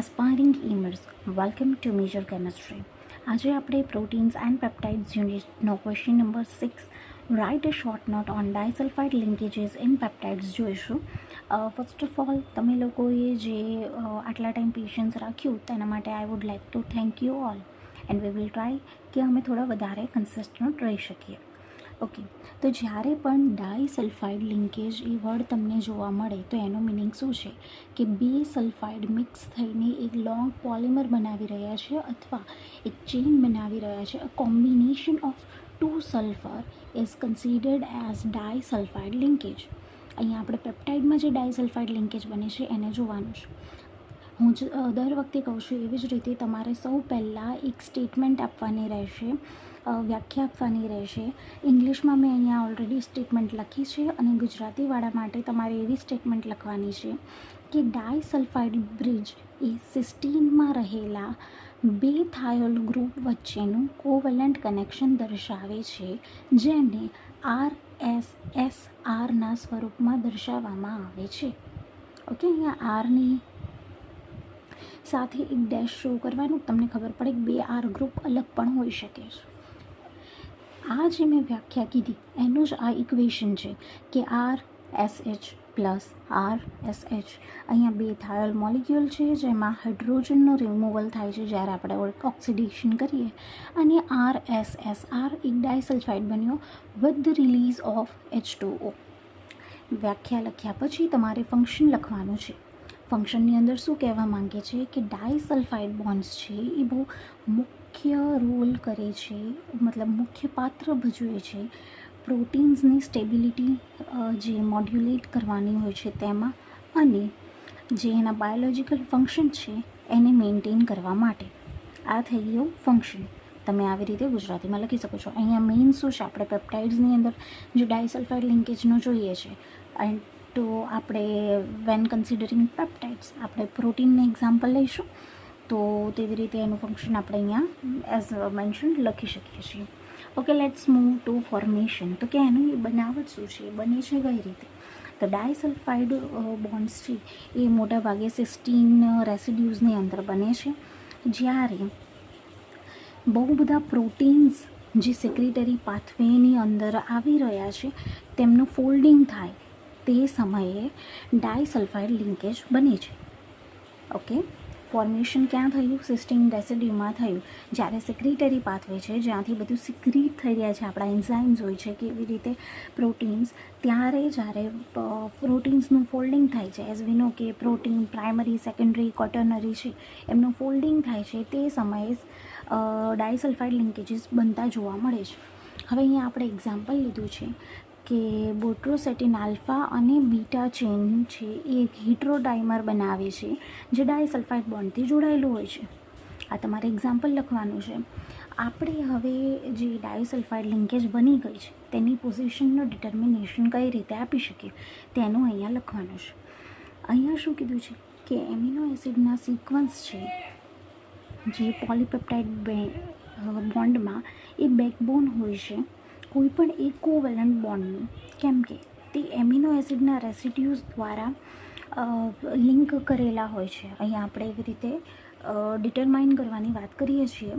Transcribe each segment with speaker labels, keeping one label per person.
Speaker 1: Aspiring aimers welcome to major chemistry. આજે આપણે proteins and peptides યુનિટનો question number 6 write a short note on disulphide linkages in peptides જોઈશું. First of all તમે લોકોએ જે આટલા ટાઈમ પેશન્સ રાખ્યું તેના માટે I would like to thank you all and we will try કે અમે થોડા વધારે કન્સિસ્ટન્ટ રહી શકીએ. ઓકે, તો જ્યારે પણ ડાયસલ્ફાઇડ લિંકેજ એ વર્ડ તમને જોવા મળે તો એનો મિનિંગ શું છે કે બે સલ્ફાઇડ મિક્સ થઈને એક લોંગ પોલિમર બનાવી રહ્યા છે અથવા એક ચેઇન બનાવી રહ્યા છે. A combination of two sulphur is considered as disulphide linkage. અહીંયા આપણે પેપ્ટાઇડમાં જે ડાયસલ્ફાઇડ લિંકેજ બને છે એને જોવાનું છે. હું જ દર વખતે કહું છું એવી જ રીતે તમારે સૌ પહેલાં એક સ્ટેટમેન્ટ આપવાની રહેશે, વ્યાખ્યા આપવાની રહેશે. ઇંગ્લિશમાં મેં અહીંયા ઓલરેડી સ્ટેટમેન્ટ લખી છે અને ગુજરાતીવાળા માટે તમારે એવી સ્ટેટમેન્ટ લખવાની છે કે ડાયસલ્ફાઇડ બ્રિજ એ સિસ્ટીનમાં રહેલા બે થાયોલ ગ્રુપ વચ્ચેનું કોવેલન્ટ કનેક્શન દર્શાવે છે, જેને RSSRના સ્વરૂપમાં દર્શાવવામાં આવે છે. ઓકે, અહીંયા આરની સાથે એક ડેશ શો કરવાનું, તમને ખબર પડે કે બે આર ગ્રુપ અલગ પણ હોઈ શકે છે. આ જે મેં વ્યાખ્યા કીધી એનું જ આ ઇક્વેશન છે કે RSH પ્લસ RSH. અહીંયા બે થાયોલ મોલિક્યુલ છે જેમાં હાઇડ્રોજનનું રિમૂવલ થાય છે જ્યારે આપણે ઓક્સિડેશન કરીએ, અને RSSR એક ડાયસલ્ફાઇડ બન્યો with the release of H2O. વ્યાખ્યા લખ્યા પછી તમારે ફંક્શન લખવાનું છે. ફંક્શનની અંદર શું કહેવા માંગે છે કે ડાયસલ્ફાઇડ બોન્ડ્સ છે એ બહુ મુખ્ય રોલ કરે છે, મતલબ મુખ્ય પાત્ર ભજવે છે પ્રોટીન્સની સ્ટેબિલિટી જે મોડ્યુલેટ કરવાની હોય છે તેમાં, અને જે એના બાયોલોજિકલ ફંક્શન છે એને મેન્ટેન કરવા માટે. આ થઈ ગયું ફંક્શન. તમે આવી રીતે ગુજરાતીમાં લખી શકો છો. અહીંયા મેઇન શું છે, આપણે પેપ્ટાઇડ્સની અંદર જે ડાયસલ્ફાઇડ લિંકેજનું જોઈએ છે, એન્ડ તો આપણે વેન કન્સિડરિંગ પેપ્ટાઇડ્સ આપણે પ્રોટીનને એક્ઝામ્પલ લઈશું, તો તેવી રીતે એનું ફંક્શન આપણે અહીંયા એઝ મેન્શન લખી શકીએ છીએ. Okay, let's move to formation. તો કે એનું બનાવટ શું છે, બને છે કઈ રીતે? તો ડાયસલ્ફાઇડ બોન્ડ્સ છે એ મોટાભાગે સિસ્ટીન રેસિડ્યુઝની અંદર બને છે. જ્યારે બહુ બધા પ્રોટીન્સ જે સેક્રેટરી પાથવેની અંદર આવી રહ્યા છે તેમનું ફોલ્ડિંગ થાય તે સમયે ડાયસલ્ફાઇડ લિંકેજ બને છે. ઓકે, ફોર્મેશન ક્યાં થયું? સિસ્ટીન રેસિડ્યુમાં થયું. જ્યારે સેક્રેટરી પાથવે છે જ્યાંથી બધું સિક્રીટ થઈ રહ્યા છે, આપણા એન્ઝાઇમ્સ હોય છે કે એવી રીતે પ્રોટીન્સ, ત્યારે જ્યારે પ્રોટીન્સનું ફોલ્ડિંગ થાય છે, એઝ વી નો કે પ્રોટીન પ્રાઇમરી, સેકન્ડરી, ક્વોટર્નરી છે એમનું ફોલ્ડિંગ થાય છે, તે સમયે ડાયસલ્ફાઇડ લિંકેજીસ બનતા જોવા મળે છે. હવે અહીંયા આપણે એક્ઝામ્પલ લીધું છે કે બોટ્રોસેટિન આલ્ફા અને બીટા ચેઇન છે એ એક હિટ્રોડાઇમર બનાવે છે જે ડાયસલ્ફાઇડ બોન્ડથી જોડાયેલું હોય છે. આ તમારે એક્ઝામ્પલ લખવાનું છે. આપણે હવે જે ડાયસલ્ફાઇડ લિંકેજ બની ગઈ છે તેની પોઝિશનનું ડિટર્મિનેશન કઈ રીતે આપી શકીએ તેનું અહીંયા લખવાનું છે. અહીંયા શું કીધું છે કે એમિનો એસિડના સિક્વન્સ છે જે પોલીપેપ્ટાઇડ બોન્ડમાં એ બેકબોન હોય છે કોઈ પણ એક કોવેલન્ટ બોન્ડનું, કેમ કે તે એમિનો એસિડના રેસિડ્યુઝ દ્વારા લિંક કરેલા હોય છે. અહીંયા આપણે એવી રીતે ડિટરમાઇન કરવાની વાત કરીએ છીએ.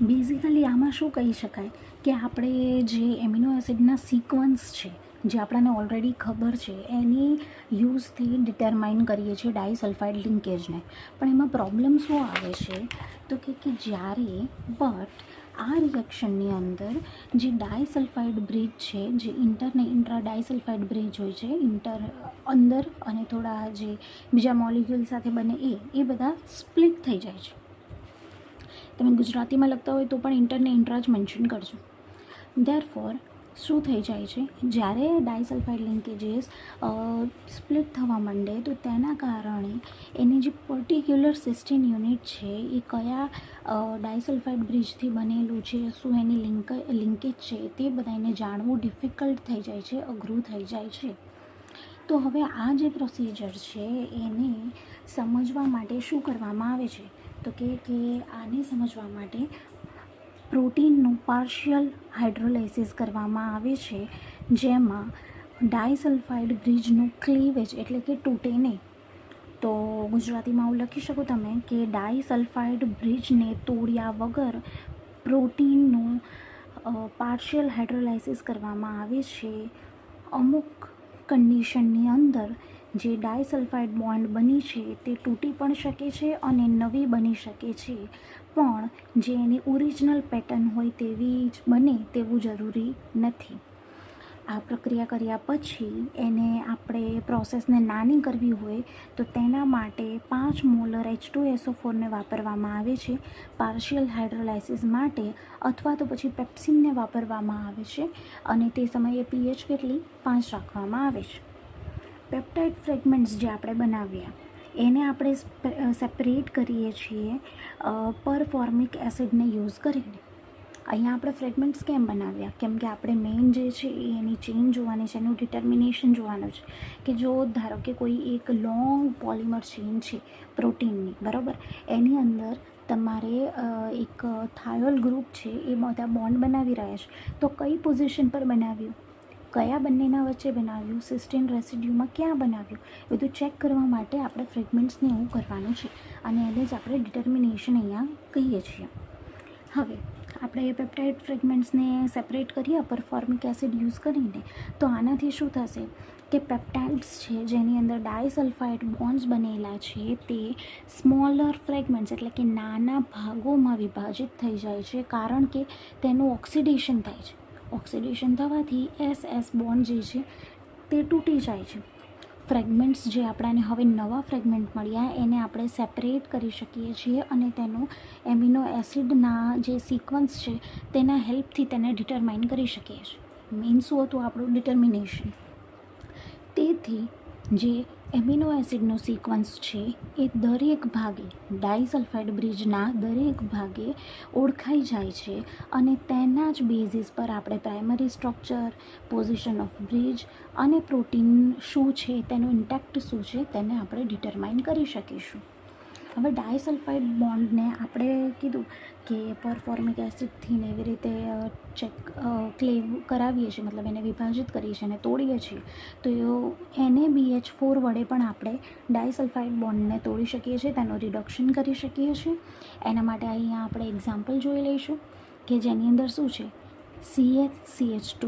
Speaker 1: બેઝિકલી આમાં શું કહી શકાય કે આપણે જે એમિનો એસિડના સિક્વન્સ છે જે આપણને ઓલરેડી ખબર છે એની યુઝથી ડિટરમાઇન કરીએ છીએ ડાયસલ્ફાઇડ લિંકેજને. પણ એમાં પ્રોબ્લેમ શું આવે છે તો કે જ્યારે બટ આ રિએક્શનની અંદર જે ડાયસલ્ફાઇડ બ્રિજ છે, જે ઇન્ટર ઇન્ટ્રા ડાયસલ્ફાઇડ બ્રિજ હોય છે અંદર, અને થોડા જે બીજા મોલિક્યુલ સાથે બને એ બધા સ્પ્લિટ થઈ જાય છે. તમે ગુજરાતીમાં લખતા હોય તો પણ ઇન્ટરને ઇન્ટ્રા જ મેન્શન કરજો. ધેરફોર શું થઈ જાય છે, જ્યારે ડાયસલ્ફાઇડ લિંકેજીસ સ્પ્લિટ થવા માંડે તો તેના કારણે એની જે પર્ટિક્યુલર સિસ્ટીન યુનિટ છે એ કયા ડાયસલ્ફાઇડ બ્રિજથી બનેલું છે, શું એની લિંકેજ છે, તે બધા એને જાણવું ડિફિકલ્ટ થઈ જાય છે, અઘરું થઈ જાય છે. તો હવે આ જે પ્રોસિજર છે એને સમજવા માટે શું કરવામાં આવે છે તો કે આને સમજવા માટે પ્રોટીનનું પાર્શિયલ હાઇડ્રોલાઇસિસ કરવામાં આવે છે, જેમાં ડાયસલ્ફાઇડ બ્રિજનું ક્લીવેજ એટલે કે તૂટે નહીં, તો ગુજરાતીમાં આવું લખી શકો તમે કે ડાઈસલ્ફાઇડ બ્રિજને તોડ્યા વગર પ્રોટીનનું પાર્શિયલ હાઇડ્રોલાઇસિસ કરવામાં આવે છે. અમુક કન્ડિશનની અંદર જે ડાઈસલ્ફાઇડ બોન્ડ બની છે તે તૂટી પણ શકે છે અને નવી બની શકે છે, પણ જે એની ઓરિજિનલ પેટર્ન હોય તેવી જ બને તેવું જરૂરી નથી. આ પ્રક્રિયા કર્યા પછી એને આપણે પ્રોસેસને નાની કરવી હોય તો તેના માટે 5 મોલર H2SO4ને વાપરવામાં આવે છે પાર્શિયલ હાઇડ્રોલાઇસિસ માટે, અથવા તો પછી પેપ્સિનને વાપરવામાં આવે છે અને તે સમયે pH કેટલી 5 રાખવામાં આવે છે. પેપ્ટાઇડ ફ્રેગમેન્ટ્સ જે આપણે બનાવ્યા એને આપણે સેપરેટ કરીએ છીએ પરફોર્મિક એસિડને યુઝ કરીને. અહીંયા આપણે ફ્રેગમેન્ટ્સ કેમ બનાવ્યા? કેમ કે આપણે મેઇન જે છે એ એની ચેઇન જોવાની છે, એનું ડિટર્મિનેશન જોવાનું છે કે જો ધારો કે કોઈ એક લોંગ પોલિમર ચેઇન છે પ્રોટીનની, બરાબર, એની અંદર તમારે એક થાયોલ ગ્રુપ છે એ બધા બોન્ડ બનાવી રહ્યા છે, તો કઈ પોઝિશન પર બનાવ્યું, કયા બંનેના વચ્ચે બનાવ્યું, સિસ્ટીન રેસિડ્યુમાં ક્યાં બનાવ્યું, બધું ચેક કરવા માટે આપણે ફ્રેગમેન્ટ્સને એવું કરવાનું છે અને એને જ આપણે ડિટર્મિનેશન અહીંયા કહીએ છીએ. હવે આપણે પેપ્ટાઇડ ફ્રેગમેન્ટ્સને સેપરેટ કરીએ પરફોર્મિક એસિડ યુઝ કરીને, તો આનાથી શું થશે કે પેપ્ટાઇડ્સ છે જેની અંદર ડાઈસલ્ફાઇડ બોન્ડ્સ બનેલા છે તે સ્મોલર ફ્રેગમેન્ટ્સ એટલે કે નાના ભાગોમાં વિભાજિત થઈ જાય છે, કારણ કે તેનું ઓક્સિડેશન થાય છે. ઓક્સિડેશન થવાથી SS બોન્ડ જે છે તે તૂટી જાય છે. ફ્રેગમેન્ટ્સ જે આપણાને હવે નવા ફ્રેગમેન્ટ મળ્યા એને આપણે સેપરેટ કરી શકીએ છીએ અને તેનું એમિનો એસિડના જે સિક્વન્સ છે તેના હેલ્પથી તેને ડિટરમાઇન કરી શકીએ છીએ. મેઇન શું હતું આપણું ડિટર્મિનેશન. તેથી જે એમિનો એસિડનો સિક્વન્સ છે એ દરેક ભાગે ડાઈસલ્ફાઇડ બ્રિજના દરેક ભાગે ઓળખાઈ જાય છે અને તેના જ બેઝિસ પર આપણે primary structure, position of bridge અને પ્રોટીન શું છે, તેનું ઇન્ટેક્ટ શું છે તેને આપણે ડિટરમાઇન કરી શકીશું. હવે ડાઈસલ્ફાઇડ બોન્ડને આપણે કીધું કે પરફોર્મિક એસિડથી ને એવી રીતે ક્લેવ કરાવીએ છીએ, મતલબ એને વિભાજિત કરીએ છીએ અને તોડીએ છીએ, તો NaBH4 વડે પણ આપણે ડાઈસલ્ફાઇડ બોન્ડને તોડી શકીએ છીએ, તેનું રિડક્શન કરી શકીએ છીએ. એના માટે અહીંયા આપણે એક્ઝામ્પલ જોઈ લઈશું કે જેની અંદર શું છે CH2,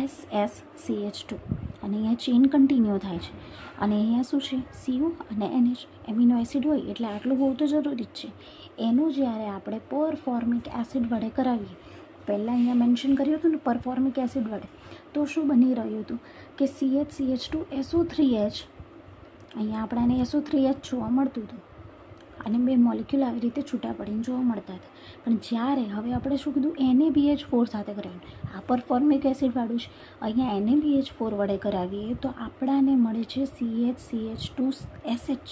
Speaker 1: SSCH2 અને અહીંયા ચેઇન કન્ટિન્યુ થાય છે અને અહીંયા શું છે CO અને NH એમિનો એસિડ હોય એટલે આટલું હોવું તો જરૂરી જ છે. એનું જ્યારે આપણે પરફોર્મિક એસિડ વડે કરાવીએ, પહેલાં અહીંયા મેન્શન કર્યું હતું ને પરફોર્મિક એસિડ વડે, તો શું બની રહ્યું હતું કે CH2SO3H, અહીંયા આપણાને SO3H જોવા મળતું હતું અને બે મોલિક્યુલ આવી રીતે છૂટા પડીને જોવા મળતા હતા. પણ જ્યારે હવે આપણે શું કીધું NaBH4 સાથે કરાવ્યું, આ પરફોર્મિક એસિડવાળું છે, અહીંયા NaBH4 વડે કરાવીએ તો આપણાને મળે છે CH2SH.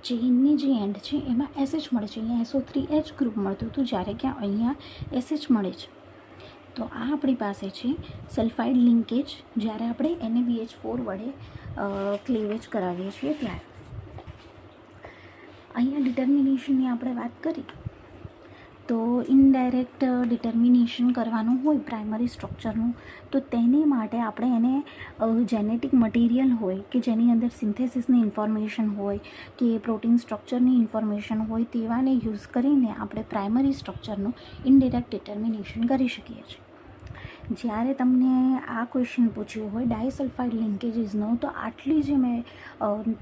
Speaker 1: ચેઇનની જે એન્ડ છે એમાં SH મળે છે, અહીંયા SO3H ગ્રુપ મળતું હતું, જ્યારે કે અહીંયા SH મળે છે. તો આ આપણી પાસે છે સલ્ફાઇડ લિંકેજ જ્યારે આપણે NaBH4 વડે ક્લેવેજ કરાવીએ છીએ ત્યારે. અહીંયા ડિટર્મિનેશનની આપણે વાત કરી તો ઇનડાયરેક્ટ ડિટર્મિનેશન કરવાનું હોય પ્રાઇમરી સ્ટ્રક્ચરનું, તો તેની માટે આપણે એને જેનેટિક મટીરિયલ હોય કે જેની અંદર સિન્થેસિસની ઇન્ફોર્મેશન હોય કે પ્રોટીન સ્ટ્રક્ચરની ઇન્ફોર્મેશન હોય તેવાને યુઝ કરીને આપણે પ્રાઇમરી સ્ટ્રક્ચરનું ઇનડાયરેક્ટ ડિટર્મિનેશન કરી શકીએ છીએ. જ્યારે તમને આ ક્વેશ્ચન પૂછ્યું હોય ડાઈસલ્ફાઇડ લિંકેજીસનો, તો આટલી જે મેં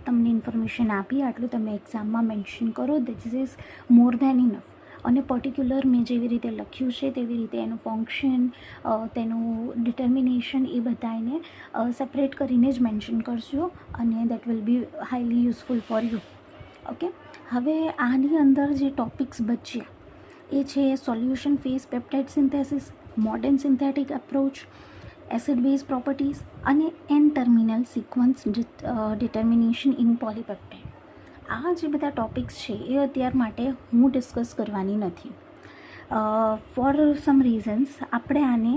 Speaker 1: તમને ઇન્ફોર્મેશન આપી આટલું તમે એક્ઝામમાં મેન્શન કરો, this is more than enough. અને પર્ટિક્યુલર મેં જેવી રીતે લખ્યું છે તેવી રીતે એનું ફંક્શન, તેનું ડિટર્મિનેશન એ બધાને સેપરેટ કરીને જ મેન્શન કરજો અને that will be highly useful for you. Okay, હવે આની અંદર જે ટોપિક્સ બચ્યા એ છે solution phase peptide synthesis, modern synthetic approach, acid base properties અને N terminal sequence determination in polypeptide. આ જે બધા ટોપિક્સ છે એ અત્યાર માટે હું ડિસ્કસ કરવાની નથી. ફોર સમ રીઝન્સ આપણે આને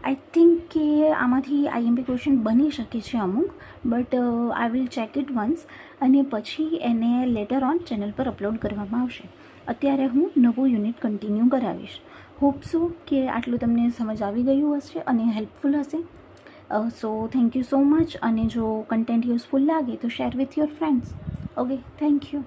Speaker 1: આઈ થિંક કે આમાંથી IMP ક્વેશ્ચન બની શકે છે અમુક, but I will check it once અને પછી એને લેટર ઓન ચેનલ પર અપલોડ કરવામાં આવશે. અત્યારે હું નવું યુનિટ કન્ટિન્યુ કરાવીશ. હોપ સો કે આટલું તમને સમજ આવી ગયું હશે અને હેલ્પફુલ હશે. So thank you so much. અને જો કન્ટેન્ટ યુઝફુલ લાગે તો share with your friends. Okay, thank you.